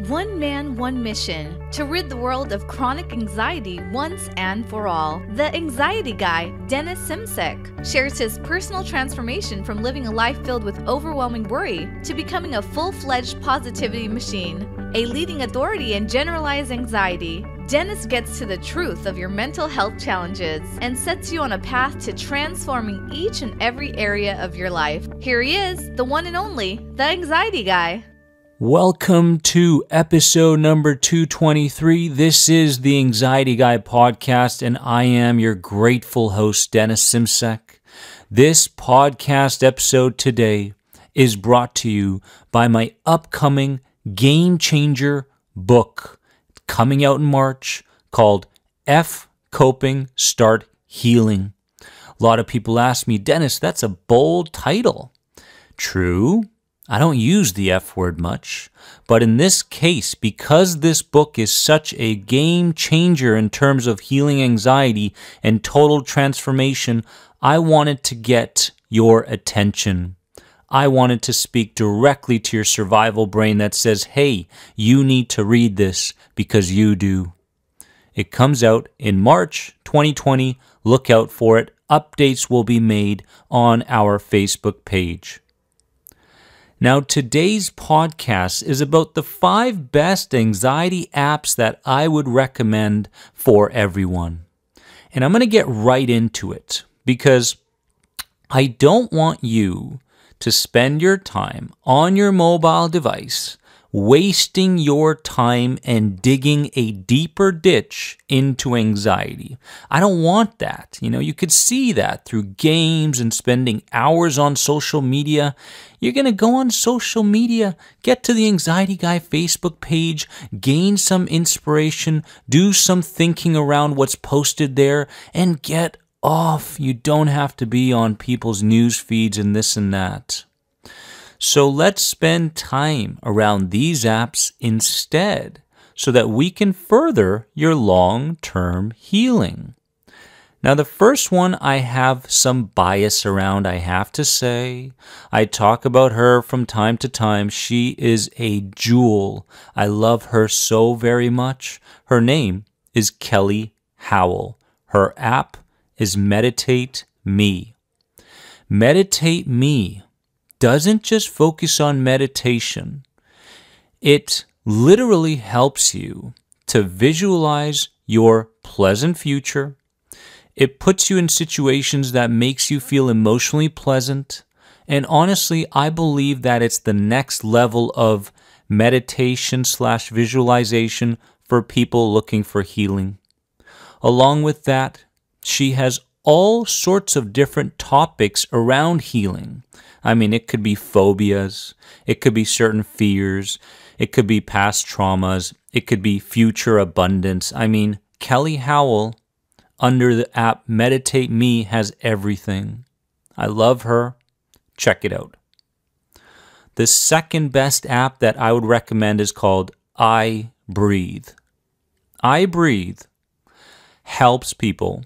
One man, one mission, to rid the world of chronic anxiety once and for all. The anxiety guy, Dennis Simsek, shares his personal transformation from living a life filled with overwhelming worry to becoming a full-fledged positivity machine. A leading authority in generalized anxiety, Dennis gets to the truth of your mental health challenges and sets you on a path to transforming each and every area of your life. Here he is, the one and only, the anxiety guy. Welcome to episode number 223. This is the Anxiety Guy podcast, and I am your grateful host, Dennis Simsek. This podcast episode today is brought to you by my upcoming game changer book coming out in March called F Coping, Start Healing. A lot of people ask me, Dennis, that's a bold title. True. I don't use the F word much, but in this case, because this book is such a game changer in terms of healing anxiety and total transformation, I wanted to get your attention. I wanted to speak directly to your survival brain that says, hey, you need to read this because you do. It comes out in March 2020. Look out for it. Updates will be made on our Facebook page. Now, today's podcast is about the 5 best anxiety apps that I would recommend for everyone. And I'm going to get right into it because I don't want you to spend your time on your mobile device wasting your time and digging a deeper ditch into anxiety. I don't want that. You could see that through games and spending hours on social media. You're going to go on social media, get to the Anxiety Guy Facebook page, gain some inspiration, do some thinking around what's posted there, and get off. You don't have to be on people's news feeds and this and that. So let's spend time around these apps instead so that we can further your long-term healing. Now, the first one I have some bias around, I have to say. I talk about her from time to time. She is a jewel. I love her so very much. Her name is Kelly Howell. Her app is Meditate Me. Meditate Me doesn't just focus on meditation. It literally helps you to visualize your pleasant future. It puts you in situations that makes you feel emotionally pleasant. And honestly, I believe that it's the next level of meditation/visualization for people looking for healing. Along with that, she has all sorts of different topics around healing. I mean, it could be phobias, it could be certain fears, it could be past traumas, it could be future abundance. I mean, Kelly Howell, under the app Meditate Me, has everything. I love her. Check it out. The second best app that I would recommend is called I Breathe. I Breathe helps people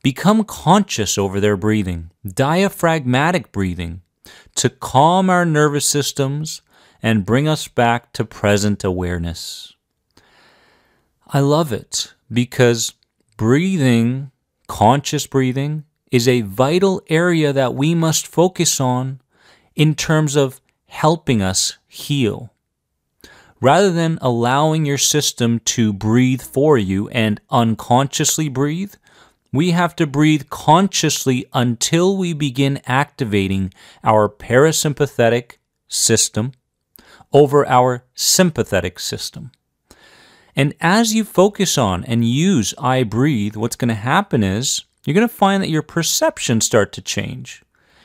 become conscious over their breathing, diaphragmatic breathing, to calm our nervous systems and bring us back to present awareness. I love it because breathing, conscious breathing, is a vital area that we must focus on in terms of helping us heal. Rather than allowing your system to breathe for you and unconsciously breathe, we have to breathe consciously until we begin activating our parasympathetic system over our sympathetic system. And as you focus on and use I Breathe, what's going to happen is you're going to find that your perceptions start to change.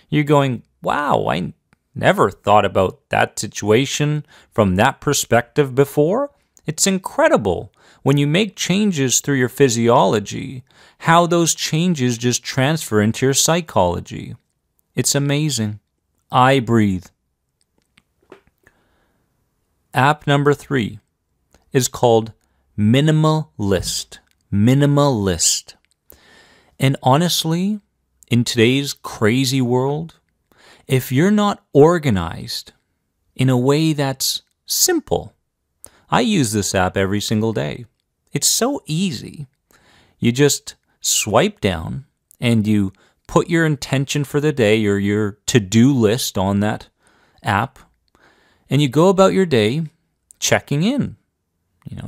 You're going, wow, I never thought about that situation from that perspective before. It's incredible when you make changes through your physiology, how those changes just transfer into your psychology. It's amazing. I Breathe. App number 3 is called Minimalist. Minimalist. And honestly, in today's crazy world, if you're not organized in a way that's simple, I use this app every single day. It's so easy. You just swipe down and you put your intention for the day or your to-do list on that app, and you go about your day checking in.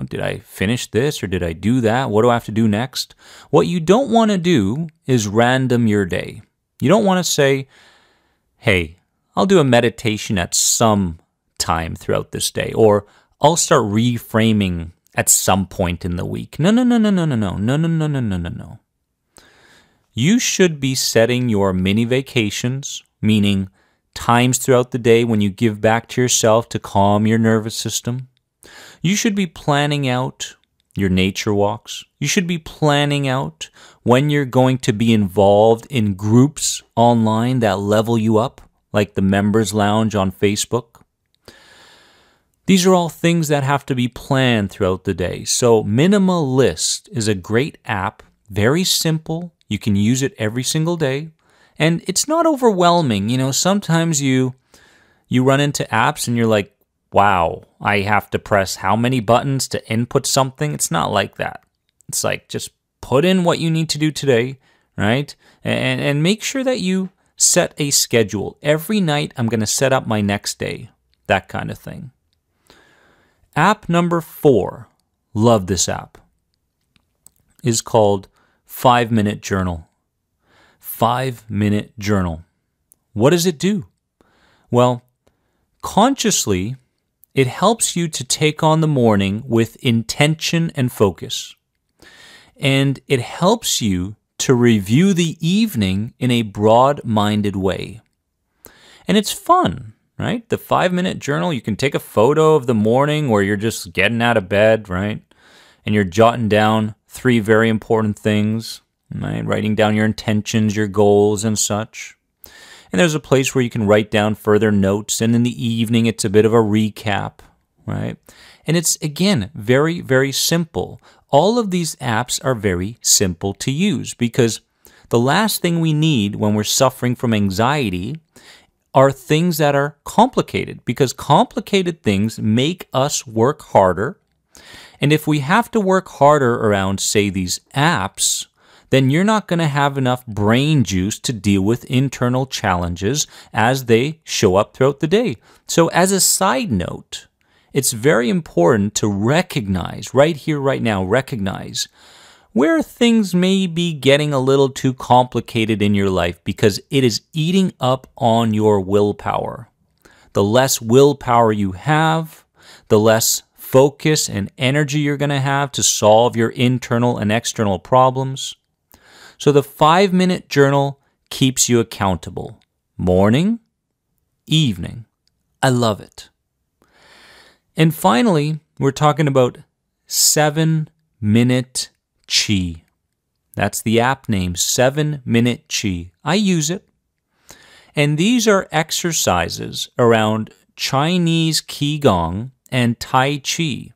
Did I finish this or did I do that? What do I have to do next? What you don't want to do is random your day. You don't want to say, hey, I'll do a meditation at some time throughout this day, or I'll start reframing at some point in the week. No. You should be setting your mini vacations, meaning times throughout the day when you give back to yourself to calm your nervous system. You should be planning out your nature walks. You should be planning out when you're going to be involved in groups online that level you up, like the Members Lounge on Facebook. These are all things that have to be planned throughout the day. So Minimalist is a great app, very simple. You can use it every single day. And it's not overwhelming. Sometimes you run into apps and you're like, wow, I have to press how many buttons to input something? It's not like that. It's like just put in what you need to do today, right? And make sure that you set a schedule. Every night I'm going to set up my next day, that kind of thing. App number 4, love this app, is called 5-Minute Journal. 5-Minute Journal. What does it do? Well, consciously, it helps you to take on the morning with intention and focus. And it helps you to review the evening in a broad-minded way. And it's fun, right? The 5-Minute Journal, you can take a photo of the morning where you're just getting out of bed, right? And you're jotting down 3 very important things, right? Writing down your intentions, your goals, and such. And there's a place where you can write down further notes. And in the evening, it's a bit of a recap, right? And it's, again, very, very simple. All of these apps are very simple to use because the last thing we need when we're suffering from anxiety are things that are complicated, because complicated things make us work harder. And if we have to work harder around, say, these apps, then you're not going to have enough brain juice to deal with internal challenges as they show up throughout the day. So as a side note, it's very important to recognize, right here, right now, recognize where things may be getting a little too complicated in your life because it is eating up on your willpower. The less willpower you have, the less focus and energy you're going to have to solve your internal and external problems. So the 5-Minute Journal keeps you accountable. Morning, evening. I love it. And finally, we're talking about 7-Minute Chi. That's the app name, 7-Minute Chi. I use it. And these are exercises around Chinese Qigong and Tai Chi.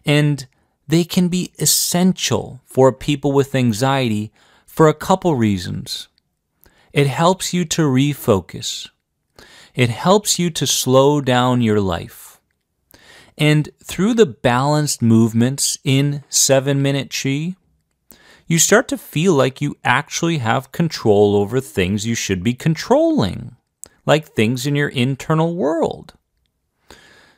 And they can be essential for people with anxiety for a couple reasons. It helps you to refocus. It helps you to slow down your life. And through the balanced movements in 7-Minute Chi, you start to feel like you actually have control over things you should be controlling, like things in your internal world.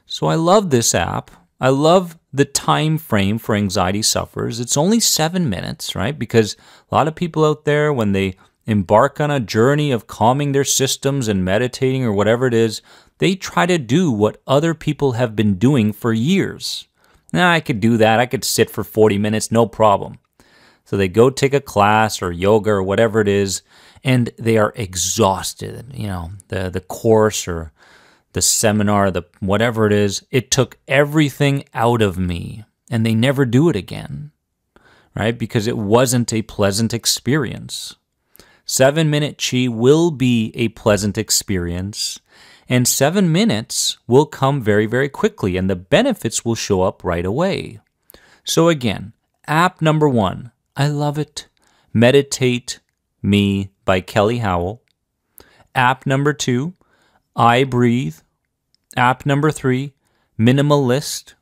So I love this app. I love the time frame for anxiety sufferers. It's only 7 minutes, right? Because a lot of people out there, when they embark on a journey of calming their systems and meditating or whatever it is, they try to do what other people have been doing for years. Now, I could do that. I could sit for 40 minutes, no problem. So they go take a class or yoga or whatever it is, and they are exhausted. The course or the seminar, the whatever it is, it took everything out of me, and they never do it again, right? Because it wasn't a pleasant experience. 7-Minute Chi will be a pleasant experience, and 7 minutes will come very, very quickly, and the benefits will show up right away. So again, app number 1, I love it. Meditate Me by Kelly Howell. App number 2, I Breathe. App number 3, Minimalist.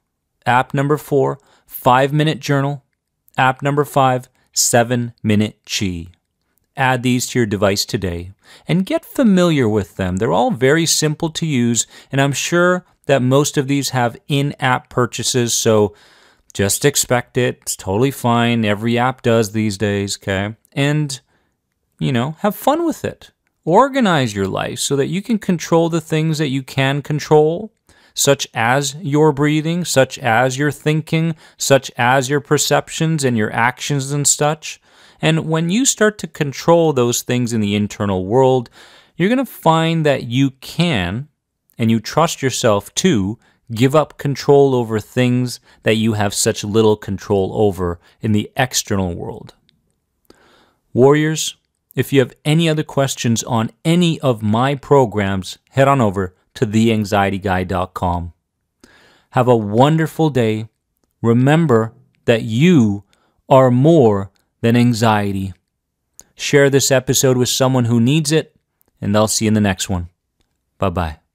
App number 4, 5-minute journal. App number 5, 7-minute chi. Add these to your device today and get familiar with them. They're all very simple to use, and I'm sure that most of these have in-app purchases, so just expect it. It's totally fine. Every app does these days, okay? And, have fun with it. Organize your life so that you can control the things that you can control, such as your breathing, such as your thinking, such as your perceptions and your actions and such. And when you start to control those things in the internal world, you're going to find that you can, and you trust yourself to, give up control over things that you have such little control over in the external world. Warriors, if you have any other questions on any of my programs, head on over to theanxietyguy.com. Have a wonderful day. Remember that you are more than anxiety. Share this episode with someone who needs it, and I'll see you in the next one. Bye-bye.